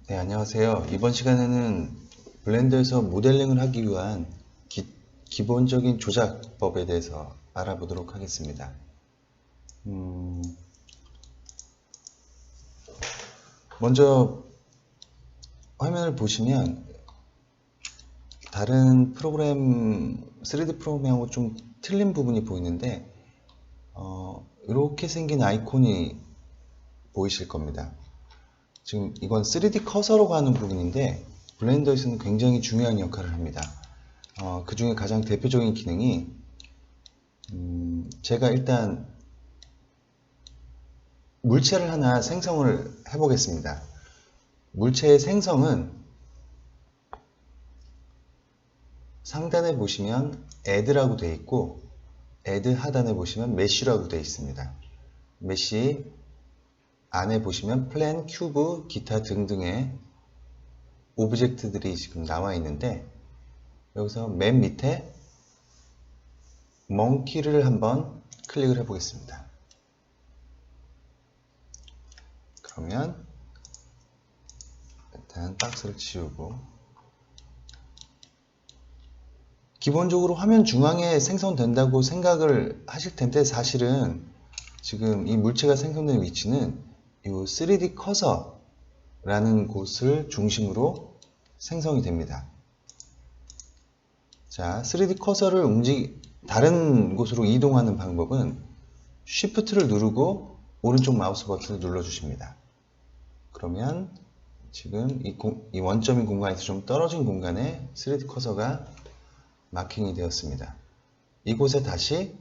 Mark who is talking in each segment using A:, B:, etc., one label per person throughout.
A: 네, 안녕하세요. 이번 시간에는 블렌더에서 모델링을 하기 위한 기본적인 조작법에 대해서 알아보도록 하겠습니다. 먼저 화면을 보시면 다른 프로그램, 3D 프로그램하고 좀 틀린 부분이 보이는데 이렇게 생긴 아이콘이 보이실 겁니다. 지금 이건 3D 커서로 가는 부분인데 블렌더에서는 굉장히 중요한 역할을 합니다. 그 중에 가장 대표적인 기능이 제가 일단 물체를 하나 생성을 해 보겠습니다. 물체의 생성은 상단에 보시면 add라고 되어 있고 add 하단에 보시면 mesh라고 되어 있습니다. mesh 안에 보시면 플랜, 큐브, 기타 등등의 오브젝트들이 지금 나와 있는데 여기서 맨 밑에 멍키를 한번 클릭을 해 보겠습니다. 그러면 일단 박스를 지우고 기본적으로 화면 중앙에 생성된다고 생각을 하실 텐데 사실은 지금 이 물체가 생성된 위치는 이 3D 커서라는 곳을 중심으로 생성이 됩니다. 자, 3D 커서를 다른 곳으로 이동하는 방법은 Shift를 누르고 오른쪽 마우스 버튼을 눌러주십니다. 그러면 지금 이 원점인 공간에서 좀 떨어진 공간에 3D 커서가 마킹이 되었습니다. 이곳에 다시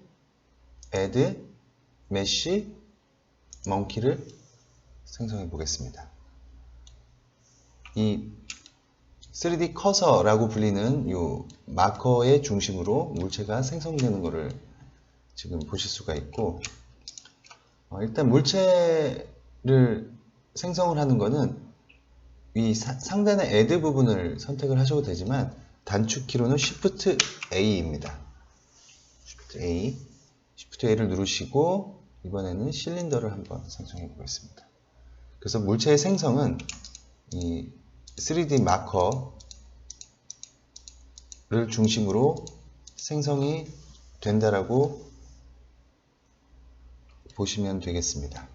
A: add, mesh, monkey를 생성해 보겠습니다. 이 3D 커서라고 불리는 이 마커의 중심으로 물체가 생성되는 것을 지금 보실 수가 있고 일단 물체를 생성을 하는 것은 이 상단의 add 부분을 선택을 하셔도 되지만 단축키로는 Shift A입니다. Shift A를 누르시고 이번에는 실린더를 한번 생성해 보겠습니다. 그래서 물체의 생성은 이 3D 마커를 중심으로 생성이 된다라고 보시면 되겠습니다.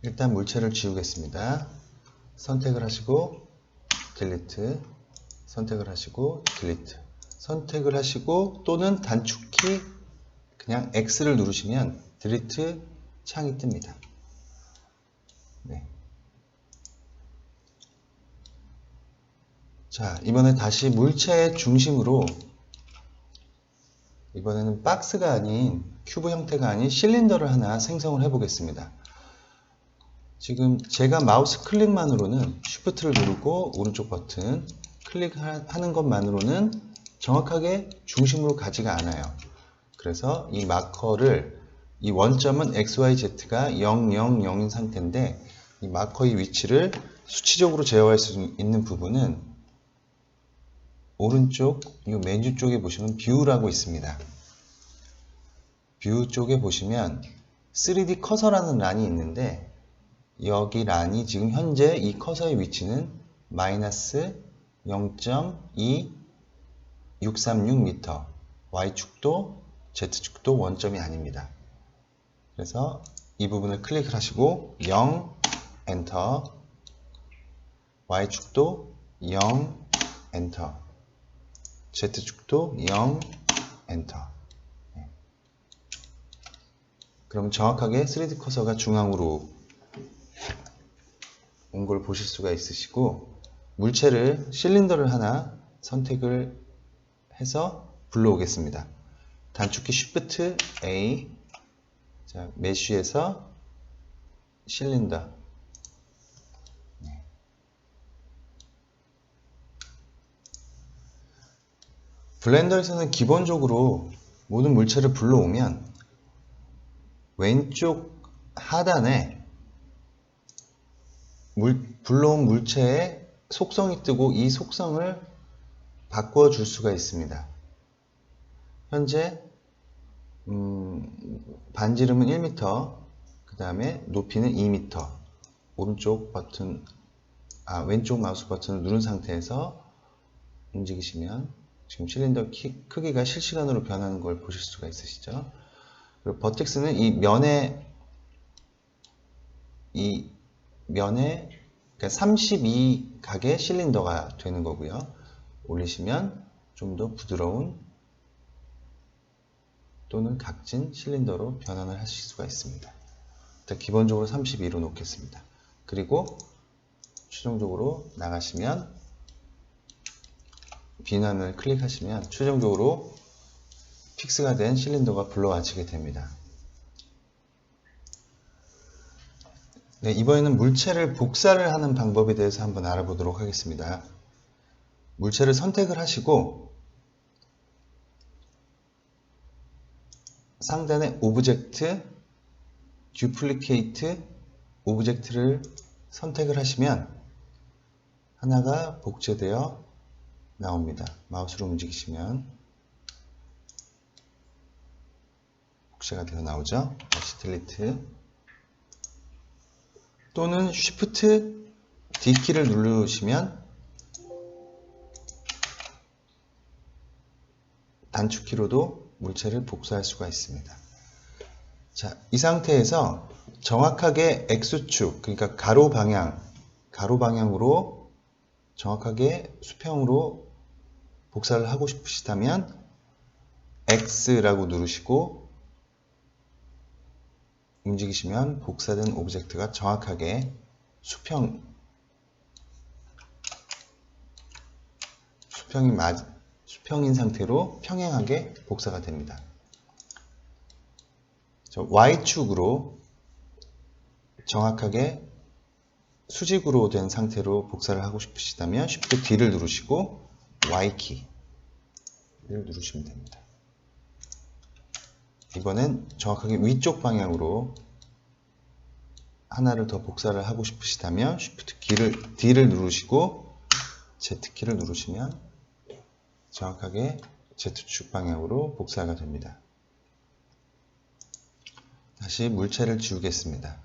A: 일단 물체를 지우겠습니다. 선택을 하시고 딜리트, 선택을 하시고 딜리트, 선택을 하시고 또는 단축키 그냥 X를 누르시면 딜리트 창이 뜹니다. 네. 자, 이번에 다시 물체의 중심으로 이번에는 박스가 아닌 큐브 형태가 아닌 실린더를 하나 생성을 해 보겠습니다. 지금 제가 마우스 클릭만으로는 Shift를 누르고 오른쪽 버튼 클릭하는 것만으로는 정확하게 중심으로 가지가 않아요. 그래서 이 마커를 이 원점은 XYZ가 0, 0, 0인 상태인데 이 마커의 위치를 수치적으로 제어할 수 있는 부분은 오른쪽 이 메뉴 쪽에 보시면 뷰라고 있습니다. 뷰 쪽에 보시면 3D 커서라는 란이 있는데 여기 란이 지금 현재 이 커서의 위치는 마이너스 0.2636m Y축도, Z축도 원점이 아닙니다. 그래서 이 부분을 클릭을 하시고 0, 엔터, Y축도 0, 엔터, Z축도 0, 엔터. 그럼 정확하게 3D 커서가 중앙으로 온 걸 보실 수가 있으시고 물체를 실린더를 하나 선택을 해서 불러오겠습니다. 단축키 Shift A, 자, 메쉬에서 실린더. 네. 블렌더에서는 기본적으로 모든 물체를 불러오면 왼쪽 하단에 불러온 물체의 속성이 뜨고 이 속성을 바꿔 줄 수가 있습니다. 현재 반지름은 1m, 그 다음에 높이는 2m. 오른쪽 버튼 왼쪽 마우스 버튼을 누른 상태에서 움직이시면 지금 실린더 크기가 실시간으로 변하는 걸 보실 수가 있으시죠. 그리고 버텍스는 이 면에 그러니까 32각의 실린더가 되는 거고요. 올리시면 좀 더 부드러운 또는 각진 실린더로 변환을 하실 수가 있습니다. 일단 기본적으로 32로 놓겠습니다. 그리고 최종적으로 나가시면 비난을 클릭하시면 최종적으로 픽스가 된 실린더가 불러와지게 됩니다. 네, 이번에는 물체를 복사를 하는 방법에 대해서 한번 알아보도록 하겠습니다. 물체를 선택을 하시고 상단에 오브젝트, 듀플리케이트, 오브젝트를 선택을 하시면 하나가 복제되어 나옵니다. 마우스로 움직이시면 복제가 되어 나오죠. 다시 딜리트 또는 Shift D키를 누르시면 단축키로도 물체를 복사할 수가 있습니다. 자, 이 상태에서 정확하게 X축, 그러니까 가로 방향으로 정확하게 수평으로 복사를 하고 싶으시다면 X라고 누르시고 움직이시면 복사된 오브젝트가 정확하게 수평인 상태로 평행하게 복사가 됩니다. Y축으로 정확하게 수직으로 된 상태로 복사를 하고 싶으시다면 Shift D를 누르시고 Y키를 누르시면 됩니다. 이번엔 정확하게 위쪽 방향으로 하나를 더 복사를 하고 싶으시다면 Shift D를 누르시고 Z키를 누르시면 정확하게 Z축 방향으로 복사가 됩니다. 다시 물체를 지우겠습니다.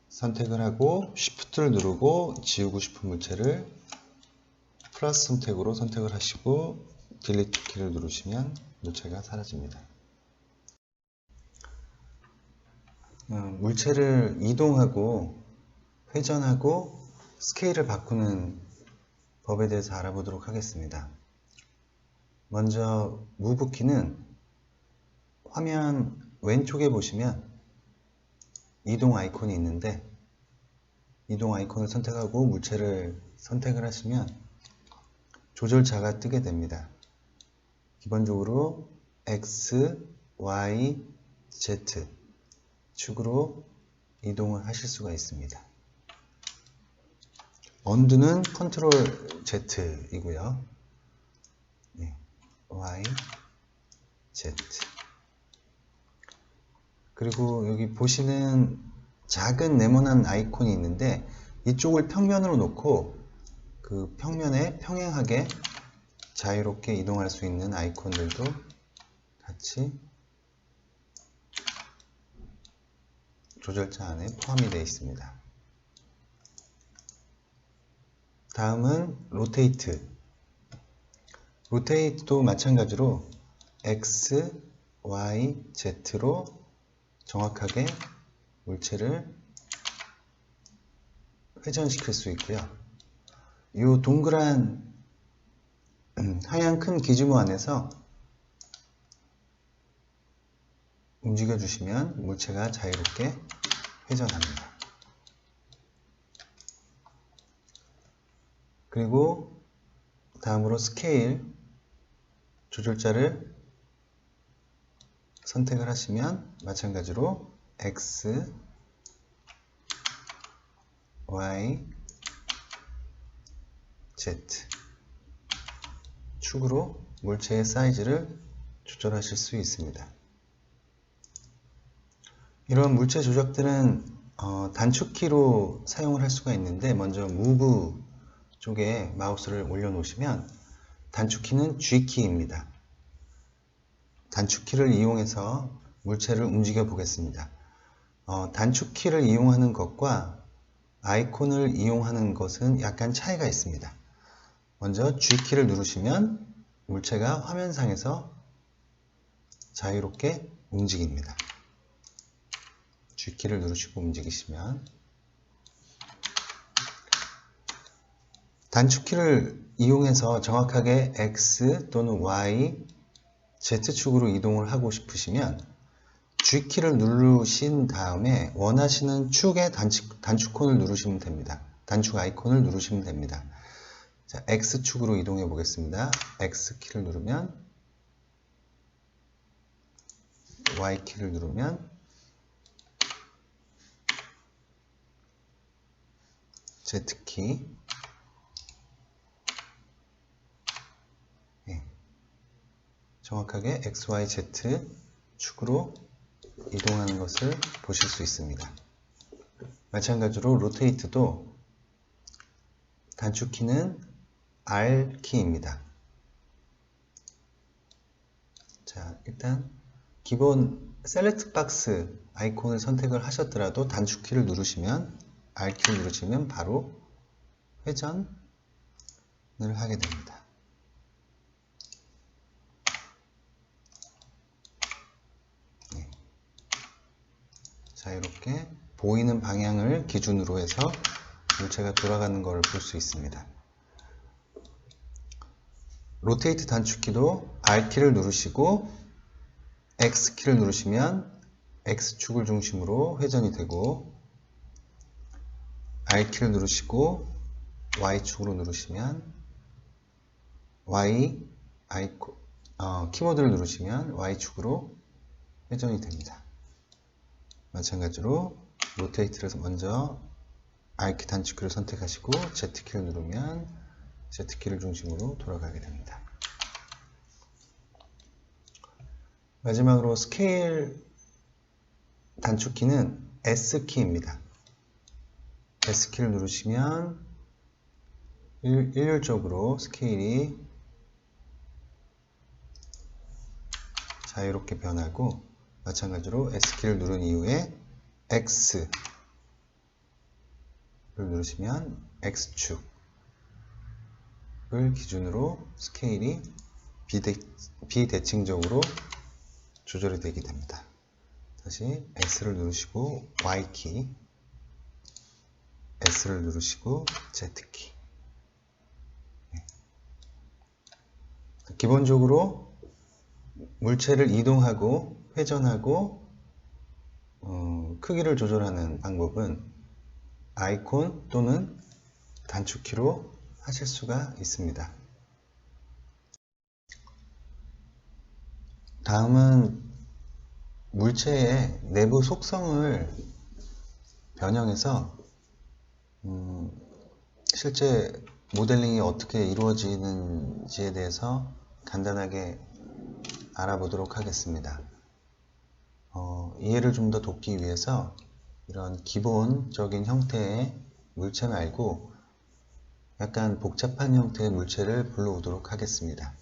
A: 선택을 하고 Shift를 누르고 지우고 싶은 물체를 플러스 선택으로 선택을 하시고 딜리트 키를 누르시면 물체가 사라집니다. 물체를 이동하고 회전하고 스케일을 바꾸는 법에 대해서 알아보도록 하겠습니다. 먼저 무브 키는 화면 왼쪽에 보시면 이동 아이콘이 있는데 이동 아이콘을 선택하고 물체를 선택을 하시면 조절자가 뜨게 됩니다. 기본적으로 X, Y, Z 축으로 이동을 하실 수가 있습니다. 언두는 컨트롤 Z이고요. 네, Y, Z. 그리고 여기 보시는 작은 네모난 아이콘이 있는데 이쪽을 평면으로 놓고 그 평면에 평행하게 자유롭게 이동할 수 있는 아이콘들도 같이 조절자 안에 포함이 되어 있습니다. 다음은 로테이트. 로테이트도 마찬가지로 X, Y, Z로 정확하게 물체를 회전시킬 수 있고요. 이 동그란 하얀 큰 기지모 안에서 움직여 주시면 물체가 자유롭게 회전합니다. 그리고 다음으로 스케일 조절자를 선택을 하시면 마찬가지로 X, Y, Z 축으로 물체의 사이즈를 조절하실 수 있습니다. 이런 물체 조작들은 단축키로 사용을 할 수가 있는데 먼저 Move 쪽에 마우스를 올려놓으시면 단축키는 G키입니다. 단축키를 이용해서 물체를 움직여 보겠습니다. 단축키를 이용하는 것과 아이콘을 이용하는 것은 약간 차이가 있습니다. 먼저 G키를 누르시면 물체가 화면상에서 자유롭게 움직입니다. G키를 누르시고 움직이시면, 단축키를 이용해서 정확하게 X 또는 Y, Z축으로 이동을 하고 싶으시면 G키를 누르신 다음에 원하시는 축의 단축콘을 누르시면 됩니다. 단축 아이콘을 누르시면 됩니다. 자, X축으로 이동해 보겠습니다. X키를 누르면, Y키를 누르면 Z키, 정확하게 X, Y, Z 축으로 이동하는 것을 보실 수 있습니다. 마찬가지로 로테이트도 단축키는 R키입니다. 자, 일단 기본 셀렉트 박스 아이콘을 선택을 하셨더라도 단축키를 누르시면, R키를 누르시면 바로 회전을 하게 됩니다. 네. 자유롭게 보이는 방향을 기준으로 해서 물체가 돌아가는 것을 볼 수 있습니다. 로테이트 단축키도 R키를 누르시고 X키를 누르시면 X축을 중심으로 회전이 되고, R키를 누르시고 Y축으로 누르시면 키보드를 누르시면 Y축으로 회전이 됩니다. 마찬가지로 로테이트를 먼저 R키 단축키를 선택하시고 Z키를 누르면 Z키를 중심으로 돌아가게 됩니다. 마지막으로 스케일 단축키는 S키입니다. S키를 누르시면 일률적으로 스케일이 자유롭게 변하고, 마찬가지로 S키를 누른 이후에 X를 누르시면 X축을 기준으로 스케일이 비대칭적으로 조절이 되게 됩니다. 다시 S를 누르시고 Y키, S를 누르시고 Z키. 기본적으로 물체를 이동하고 회전하고 크기를 조절하는 방법은 아이콘 또는 단축키로 하실 수가 있습니다. 다음은 물체의 내부 속성을 변형해서 실제 모델링이 어떻게 이루어지는지에 대해서 간단하게 알아보도록 하겠습니다. 이해를 좀 더 돕기 위해서 이런 기본적인 형태의 물체 말고 약간 복잡한 형태의 물체를 불러오도록 하겠습니다.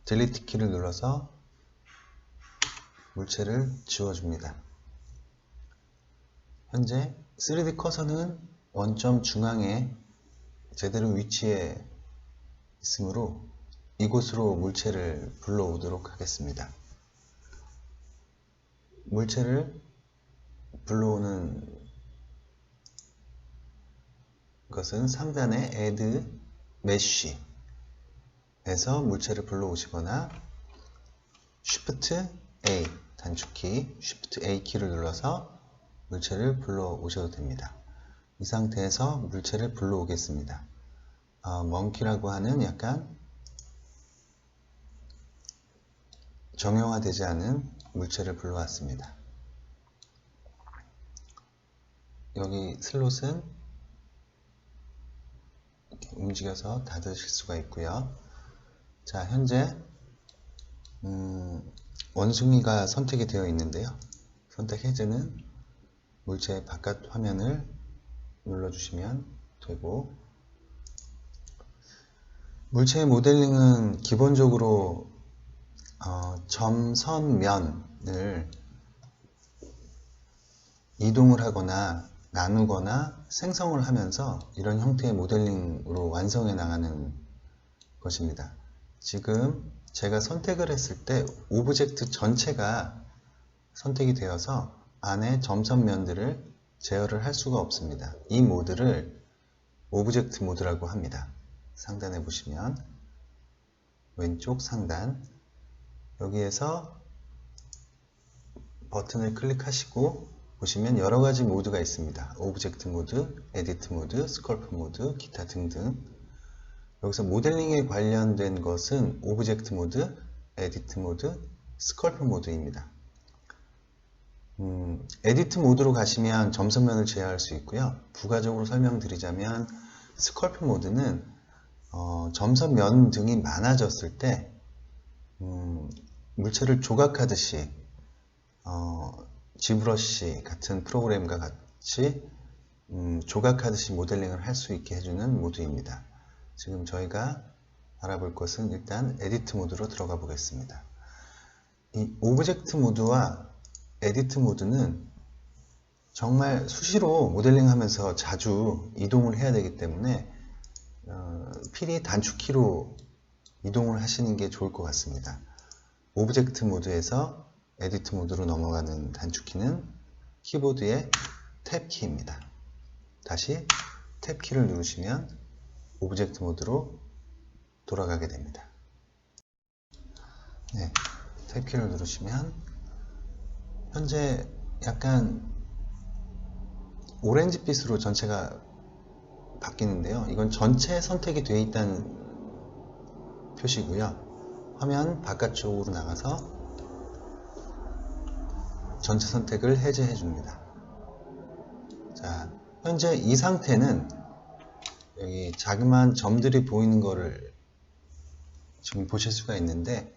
A: 딜리트 키를 눌러서 물체를 지워줍니다. 현재 3D 커서는 원점 중앙에 제대로 위치해 있으므로 이곳으로 물체를 불러오도록 하겠습니다. 물체를 불러오는 것은 상단의 Add Mesh에서 물체를 불러오시거나 Shift A 단축키, Shift A 키를 눌러서 물체를 불러오셔도 됩니다. 이 상태에서 물체를 불러오겠습니다. 먼키라고 하는 약간 정형화되지 않은 물체를 불러왔습니다. 여기 슬롯은 이렇게 움직여서 닫으실 수가 있고요. 자, 현재 원숭이가 선택이 되어 있는데요. 선택 해제는 물체 바깥 화면을 눌러주시면 되고, 물체의 모델링은 기본적으로 점, 선, 면을 이동을 하거나 나누거나 생성을 하면서 이런 형태의 모델링으로 완성해 나가는 것입니다. 지금 제가 선택을 했을 때 오브젝트 전체가 선택이 되어서 안에 점선면들을 제어를 할 수가 없습니다. 이 모드를 오브젝트 모드라고 합니다. 상단에 보시면 왼쪽 상단 여기에서 버튼을 클릭하시고 보시면 여러가지 모드가 있습니다. 오브젝트 모드, 에디트 모드, 스컬프 모드, 기타 등등. 여기서 모델링에 관련된 것은 오브젝트 모드, 에디트 모드, 스컬프 모드입니다. 에디트 모드로 가시면 점선면을 제어할 수 있고요. 부가적으로 설명드리자면 스컬프 모드는 점선면 등이 많아졌을 때 물체를 조각하듯이 지브러시 같은 프로그램과 같이 조각하듯이 모델링을 할 수 있게 해주는 모드입니다. 지금 저희가 알아볼 것은 일단 에디트 모드로 들어가 보겠습니다. 이 오브젝트 모드와 에디트 모드는 정말 수시로 모델링 하면서 자주 이동을 해야 되기 때문에 필히 단축키로 이동을 하시는 게 좋을 것 같습니다. 오브젝트 모드에서 에디트 모드로 넘어가는 단축키는 키보드의 탭키입니다. 다시 탭키를 누르시면 오브젝트 모드로 돌아가게 됩니다. 네, 탭키를 누르시면 현재 약간 오렌지빛으로 전체가 바뀌는데요. 이건 전체 선택이 되어 있다는 표시고요. 화면 바깥쪽으로 나가서 전체 선택을 해제해 줍니다. 자, 현재 이 상태는 여기 자그마한 점들이 보이는 거를 지금 보실 수가 있는데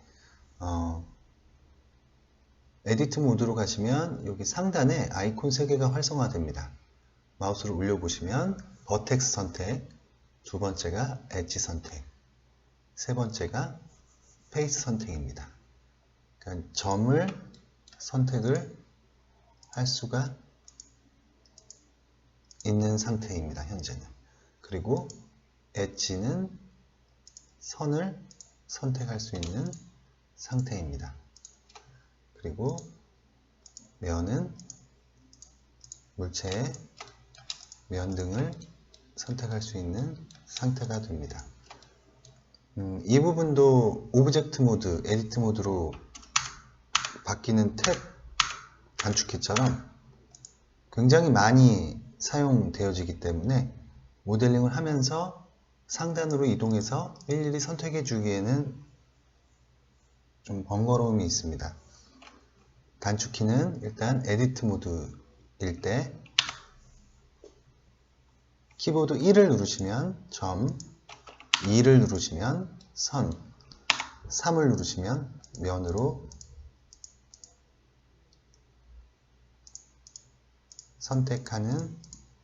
A: 에디트 모드로 가시면 여기 상단에 아이콘 3개가 활성화됩니다. 마우스를 올려보시면 버텍스 선택, 두 번째가 엣지 선택, 세 번째가 페이스 선택입니다. 그러니까 점을 선택을 할 수가 있는 상태입니다. 현재는. 그리고 엣지는 선을 선택할 수 있는 상태입니다. 그리고 면은 물체의 면 등을 선택할 수 있는 상태가 됩니다. 이 부분도 오브젝트 모드, 에디트 모드로 바뀌는 탭 단축키처럼 굉장히 많이 사용되어지기 때문에 모델링을 하면서 상단으로 이동해서 일일이 선택해 주기에는 좀 번거로움이 있습니다. 단축키는 일단 에디트 모드일 때 키보드 1을 누르시면 점, 2를 누르시면 선, 3을 누르시면 면으로 선택하는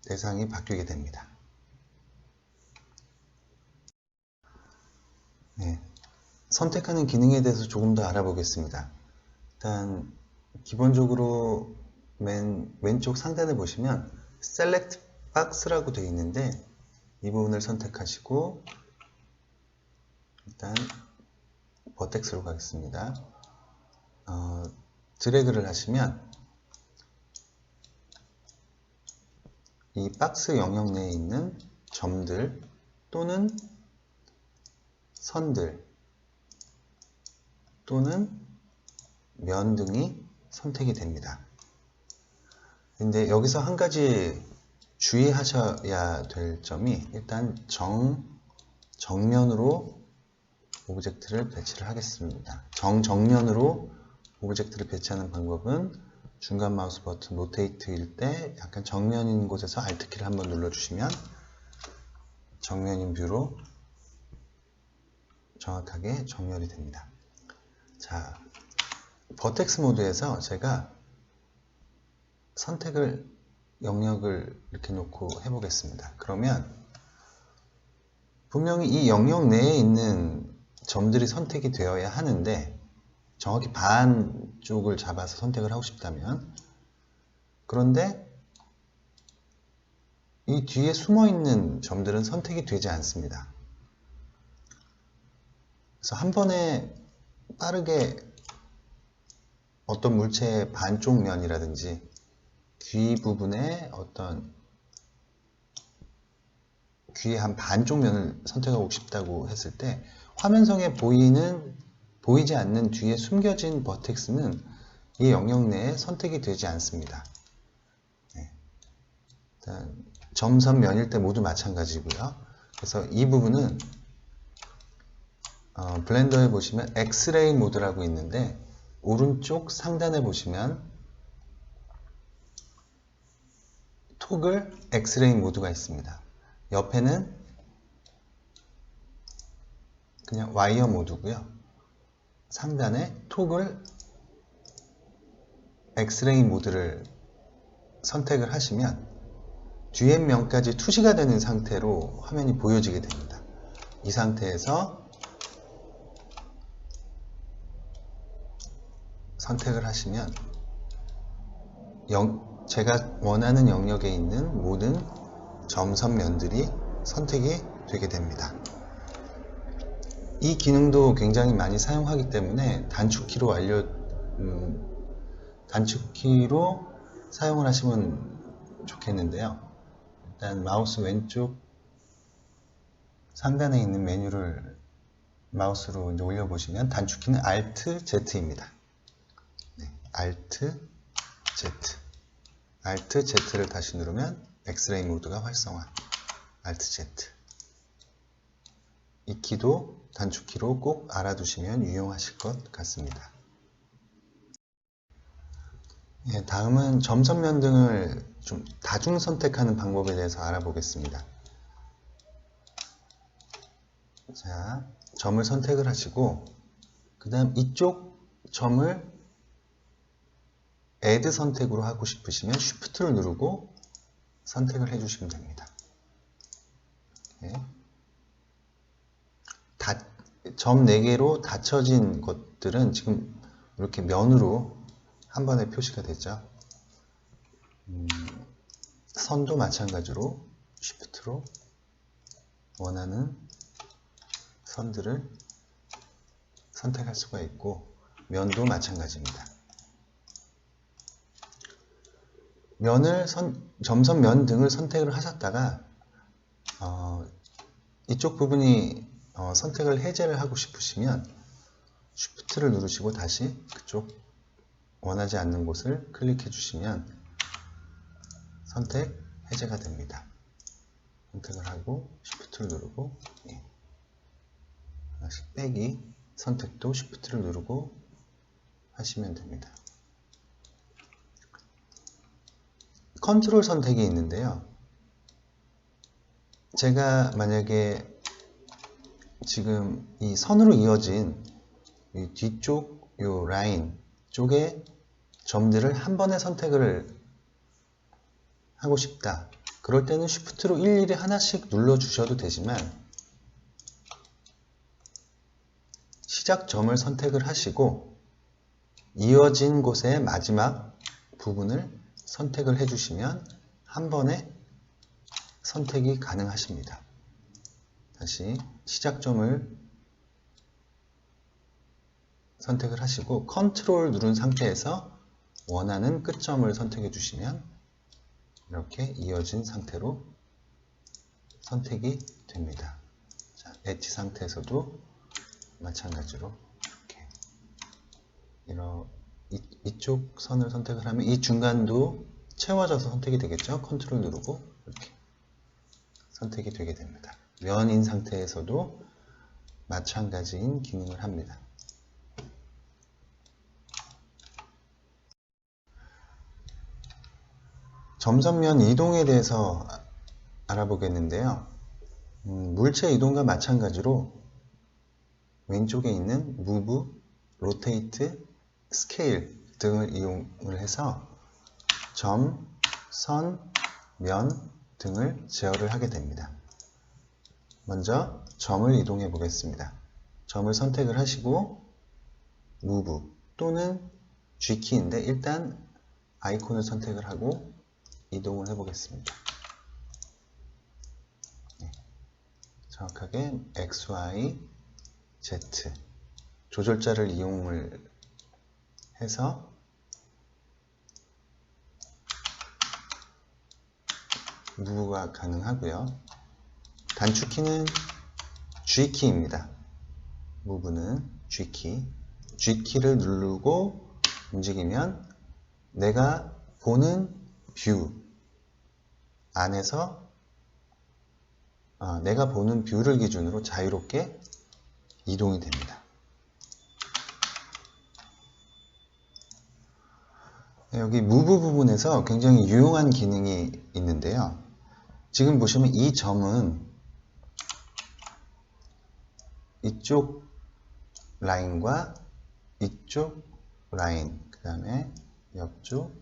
A: 대상이 바뀌게 됩니다. 네, 선택하는 기능에 대해서 조금 더 알아보겠습니다. 일단 기본적으로 맨 왼쪽 상단에 보시면 Select Box라고 되어 있는데 이 부분을 선택하시고 일단 버텍스로 가겠습니다. 드래그를 하시면 이 박스 영역 내에 있는 점들 또는 선들 또는 면 등이 선택이 됩니다. 근데 여기서 한 가지 주의하셔야 될 점이 일단 정면으로 오브젝트를 배치를 하겠습니다. 정면으로 오브젝트를 배치하는 방법은 중간 마우스 버튼 로테이트일 때 약간 정면인 곳에서 Alt키를 한번 눌러주시면 정면인 뷰로 정확하게 정렬이 됩니다. 자, 버텍스 모드에서 제가 선택을 영역을 이렇게 놓고 해보겠습니다. 그러면 분명히 이 영역 내에 있는 점들이 선택이 되어야 하는데 정확히 반쪽을 잡아서 선택을 하고 싶다면 그런데 이 뒤에 숨어있는 점들은 선택이 되지 않습니다. 그래서 한 번에 빠르게 어떤 물체의 반쪽 면이라든지 귀 부분에 어떤 귀의 한 반쪽 면을 선택하고 싶다고 했을 때 화면상에 보이지 않는 뒤에 숨겨진 버텍스는 이 영역 내에 선택이 되지 않습니다. 네. 일단 점선 면일 때 모두 마찬가지고요. 그래서 이 부분은 블렌더에 보시면 엑스레이 모드라고 있는데 오른쪽 상단에 보시면 토글 엑스레이 모드가 있습니다. 옆에는 그냥 와이어 모드고요. 상단에 토글 엑스레이 모드를 선택을 하시면 뒤에 면까지 투시가 되는 상태로 화면이 보여지게 됩니다. 이 상태에서 선택을 하시면 제가 원하는 영역에 있는 모든 점선 면들이 선택이 되게 됩니다. 이 기능도 굉장히 많이 사용하기 때문에 단축키로 사용을 하시면 좋겠는데요. 일단 마우스 왼쪽 상단에 있는 메뉴를 마우스로 이제 올려보시면 단축키는 Alt Z입니다. 네, Alt Z. Alt Z를 다시 누르면 엑스레이 모드가 활성화. Alt Z. 이 키도 단축키로 꼭 알아두시면 유용하실 것 같습니다. 예, 다음은 점선면 등을 좀 다중 선택하는 방법에 대해서 알아보겠습니다. 자, 점을 선택을 하시고 그 다음 이쪽 점을 Add 선택으로 하고 싶으시면 Shift를 누르고 선택을 해주시면 됩니다. 예. 점 4개로 닫혀진 것들은 지금 이렇게 면으로 한 번에 표시가 되죠. 선도 마찬가지로 Shift로 원하는 선들을 선택할 수가 있고 면도 마찬가지입니다. 점선 면 등을 선택을 하셨다가 이쪽 부분이 선택을 해제를 하고 싶으시면 Shift를 누르시고 다시 그쪽 원하지 않는 곳을 클릭해 주시면 선택 해제가 됩니다. 선택을 하고 Shift를 누르고 하나씩 빼기 선택도 Shift를 누르고 하시면 됩니다. 컨트롤 선택이 있는데요. 제가 만약에 지금 이 선으로 이어진 이 뒤쪽 요 라인 쪽에 점들을 한 번에 선택을 하고 싶다. 그럴 때는 Shift로 일일이 하나씩 눌러 주셔도 되지만 시작점을 선택을 하시고 이어진 곳의 마지막 부분을 선택을 해주시면 한 번에 선택이 가능하십니다. 다시 시작점을 선택을 하시고 컨트롤 누른 상태에서 원하는 끝점을 선택해 주시면 이렇게 이어진 상태로 선택이 됩니다. 자, 엣지 상태에서도 마찬가지로 이쪽 선을 선택을 하면 이 중간도 채워져서 선택이 되겠죠. 컨트롤 누르고 이렇게 선택이 되게 됩니다. 면인 상태에서도 마찬가지인 기능을 합니다. 점선면 이동에 대해서 알아보겠는데요. 물체 이동과 마찬가지로 왼쪽에 있는 Move, Rotate, Scale 등을 이용을 해서 점, 선, 면 등을 제어를 하게 됩니다. 먼저 점을 이동해 보겠습니다. 점을 선택을 하시고 Move 또는 G키인데 일단 아이콘을 선택을 하고 이동을 해 보겠습니다. 정확하게 X, Y, Z 조절자를 이용을 해서 무브가 가능하고요. 단축키는 G키입니다. 무브는 G키. G키를 누르고 움직이면 내가 보는 뷰 안에서 내가 보는 뷰를 기준으로 자유롭게 이동이 됩니다. 여기 무브 부분에서 굉장히 유용한 기능이 있는데요. 지금 보시면 이 점은 이쪽 라인과 이쪽 라인, 그 다음에 옆쪽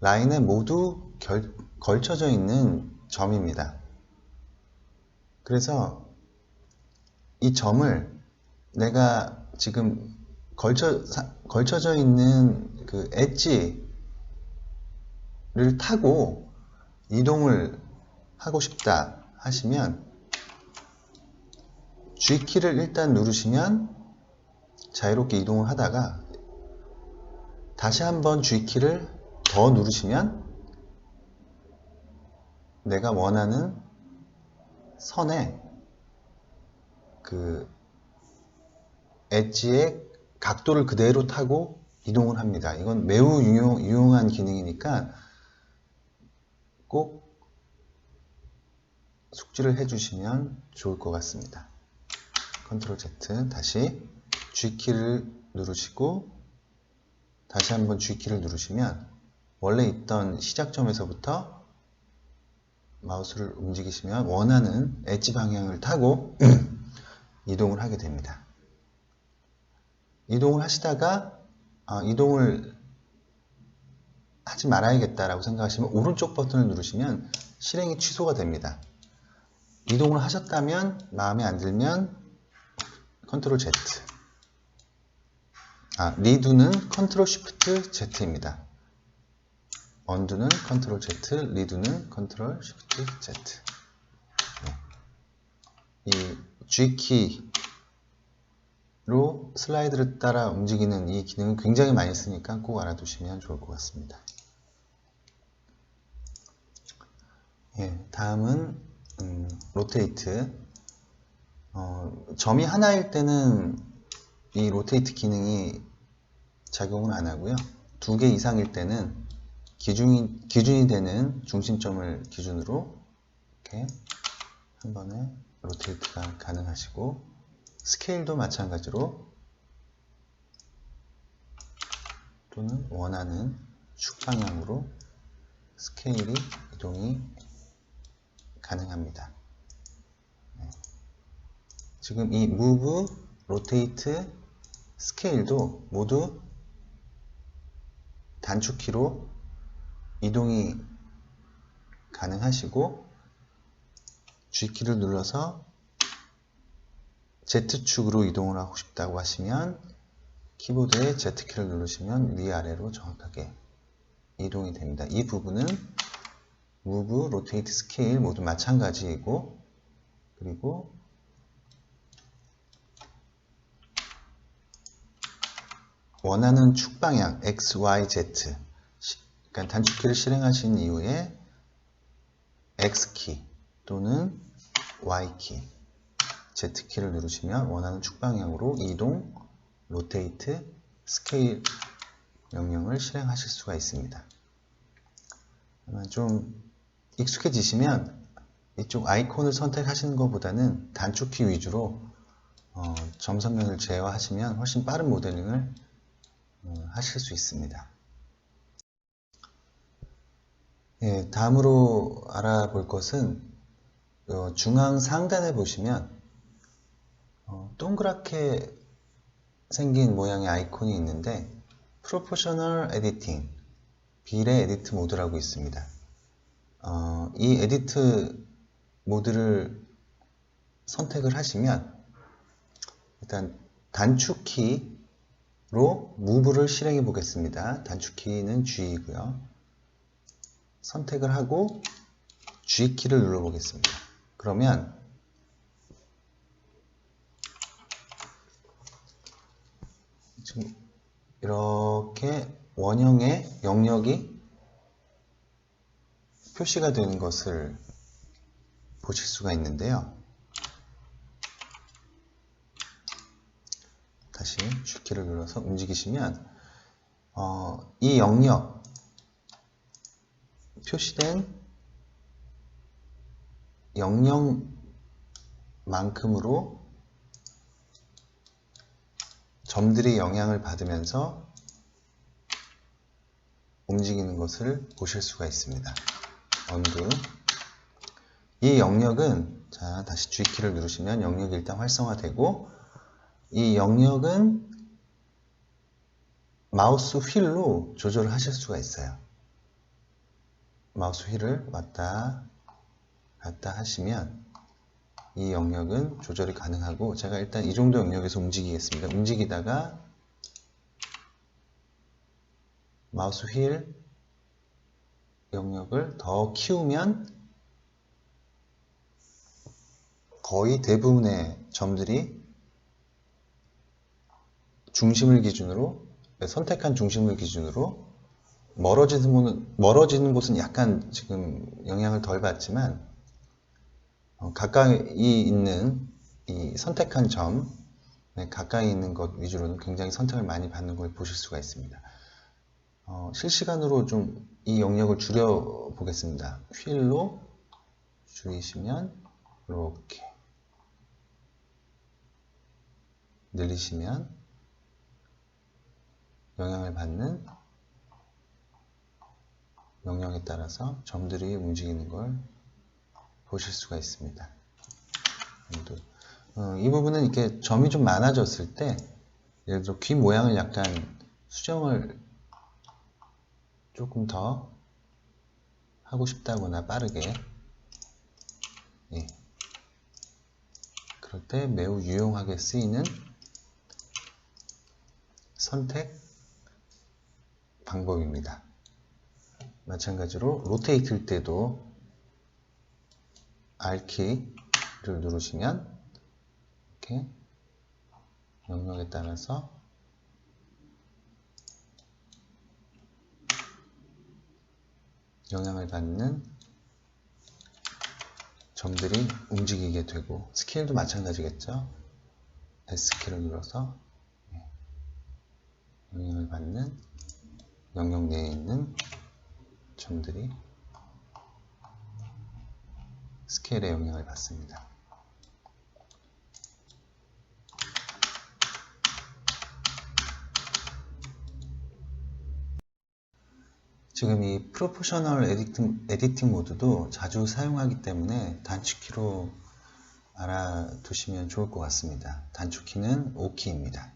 A: 라인에 모두 걸쳐져 있는 점입니다. 그래서 이 점을 내가 지금 걸쳐져 있는 그 엣지를 타고 이동을 하고 싶다 하시면 G키를 일단 누르시면 자유롭게 이동을 하다가 다시 한번 G키를 더 누르시면 내가 원하는 선에 그 엣지의 각도를 그대로 타고 이동을 합니다. 이건 매우 유용한 기능이니까 꼭 숙지를 해주시면 좋을 것 같습니다. 컨트롤 Z 다시 G키를 누르시고 다시 한번 G키를 누르시면 원래 있던 시작점에서부터 마우스를 움직이시면 원하는 엣지 방향을 타고 이동을 하게 됩니다. 이동을 하시다가 이동을 하지 말아야겠다라고 생각하시면 오른쪽 버튼을 누르시면 실행이 취소가 됩니다. 이동을 하셨다면 마음에 안 들면 컨트롤 Z 리두는 컨트롤 쉬프트 Z입니다. 언두는 컨트롤 Z, 리두는 컨트롤 쉬프트 Z. 이 G키로 슬라이드를 따라 움직이는 이 기능은 굉장히 많이 쓰니까 꼭 알아두시면 좋을 것 같습니다. 다음은 로테이트. 점이 하나일 때는 이 로테이트 기능이 작용은 안 하고요. 2개 이상일 때는 기준이 되는 중심점을 기준으로 이렇게 한 번에 로테이트가 가능하시고 스케일도 마찬가지로 또는 원하는 축 방향으로 스케일이 이동이 가능합니다. 지금 이 Move, Rotate, 스케일도 모두 단축키로 이동이 가능하시고 G키를 눌러서 Z축으로 이동을 하고 싶다고 하시면 키보드에 Z키를 누르시면 위아래로 정확하게 이동이 됩니다. 이 부분은 Move, Rotate, Scale 모두 마찬가지이고 그리고 원하는 축 방향 X, Y, Z 그러니까 단축키를 실행하신 이후에 X키 또는 Y키, Z키를 누르시면 원하는 축 방향으로 이동, 로테이트, 스케일 명령을 실행하실 수가 있습니다. 좀 익숙해지시면 이쪽 아이콘을 선택하시는 것보다는 단축키 위주로 점 선면을 제어하시면 훨씬 빠른 모델링을 하실 수 있습니다. 다음으로 알아볼 것은 중앙 상단에 보시면 동그랗게 생긴 모양의 아이콘이 있는데 Proportional Editing, 비례 에디트 모드라고 있습니다. 이 에디트 모드를 선택을 하시면 일단 단축키로 무브를 실행해 보겠습니다. 단축키는 G이고요. 선택을 하고 G키를 눌러 보겠습니다. 그러면 지금 이렇게 원형의 영역이 표시가 되는 것을 보실 수가 있는데요. 다시 G키를 눌러서 움직이시면 이 영역 표시된 영역만큼으로 점들이 영향을 받으면서 움직이는 것을 보실 수가 있습니다. 언두. 이 영역은, 자, 다시 G키를 누르시면 영역이 일단 활성화되고, 이 영역은 마우스 휠로 조절을 하실 수가 있어요. 마우스 휠을 왔다 갔다 하시면 이 영역은 조절이 가능하고, 제가 일단 이 정도 영역에서 움직이겠습니다. 움직이다가 마우스 휠 영역을 더 키우면 거의 대부분의 점들이 중심을 기준으로, 선택한 중심을 기준으로 멀어지는 곳은 약간 지금 영향을 덜 받지만 가까이 있는 이 선택한 점, 가까이 있는 것 위주로는 굉장히 선택을 많이 받는 걸 보실 수가 있습니다. 실시간으로 좀 이 영역을 줄여 보겠습니다. 휠로 줄이시면 이렇게 늘리시면 영향을 받는 영역에 따라서 점들이 움직이는 걸 보실 수가 있습니다. 이 부분은 이렇게 점이 좀 많아졌을 때, 예를 들어 귀 모양을 약간 수정을 조금 더 하고 싶다거나 빠르게, 예. 그럴 때 매우 유용하게 쓰이는 선택 방법입니다. 마찬가지로 로테이트일 때도 R키를 누르시면 이렇게 영역에 따라서 영향을 받는 점들이 움직이게 되고, 스케일도 마찬가지겠죠. S키를 눌러서 영향을 받는 영역 내에 있는 점들이 스케일에 영향을 받습니다. 지금 이 프로포셔널 에디팅 모드도 자주 사용하기 때문에 단축키로 알아두시면 좋을 것 같습니다. 단축키는 O키입니다.